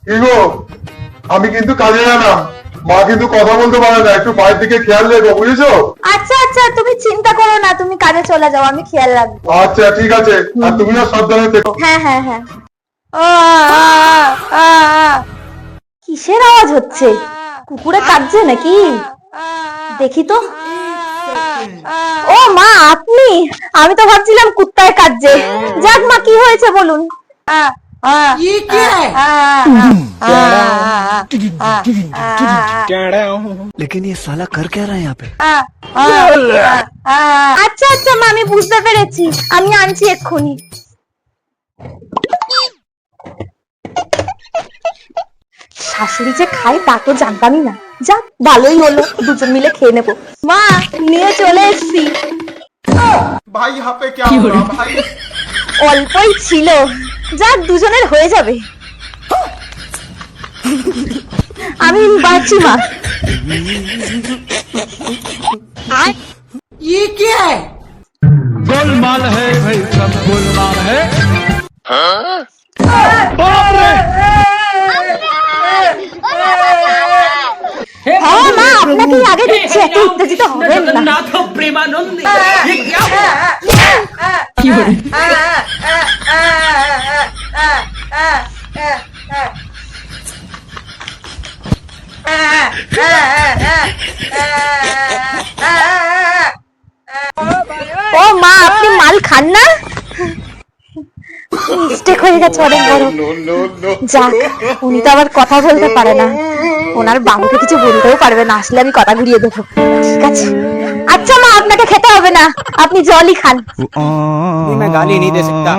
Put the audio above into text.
কি গো, আমি কিন্তু কাজে গেলাম। মা কিন্তু কথা বলতে পারে না, একটু মায়ের দিকে খেয়াল রেখো, বুঝেছো? আচ্ছা আচ্ছা, তুমি চিন্তা করো না, তুমি কাজে চলে যাও, আমি খেয়াল রাখবো। আচ্ছা ঠিক আছে, আর তুমিও সাবধানে থেকো। হ্যাঁ হ্যাঁ হ্যাঁ। কিসের আওয়াজ হচ্ছে? কুকুরে কাঁদছে নাকি? দেখি তো। ও মা, আপনি? আমি তো ভাবছিলাম কুত্তায় কাঁদছে। যাক মা, কি হয়েছে বলুন। ये क्या है? लेकिन ये साला कर क्या रहा है यहाँ पे? আচ্ছা আচ্ছা মা, আমি বুঝতে পেরেছি, আমি আনছি এক্ষুনি। শাশুড়ি যে খায় তা তো জানতামই না। যাক, ভালোই হলো, দুজন মিলে খেয়ে নেবো। মা, নিয়ে চলে এসছি। ভাই यहाँ पे क्या हो रहा भाई? অল্পই ছিল, যাক দুজনের হয়ে যাবে। আমি বাঁচি মা। ये क्या है? गोलमाल है भाई, सब गोलमाल है। হ্যাঁ মা, আপনাকে আগে দিচ্ছি, এত উত্তেজিত হবেন না। जगन्नाथ प्रेमानंद ये क्या हुआ? ও মা, আপনি মাল খান না? মিস্টেক হয়ে গেছে অনেক বড়। যাক, উনি তো আবার কথা বলতে পারে না, ওনার বাবুকে কিছু বলতেও পারবে না, আসলে আমি কথা ঘুরিয়ে দেবো। ঠিক আছে। আচ্ছা মা, আপনাকে খেতে হবে না, আপনি জলই খান। मैं गाली नहीं दे सकता।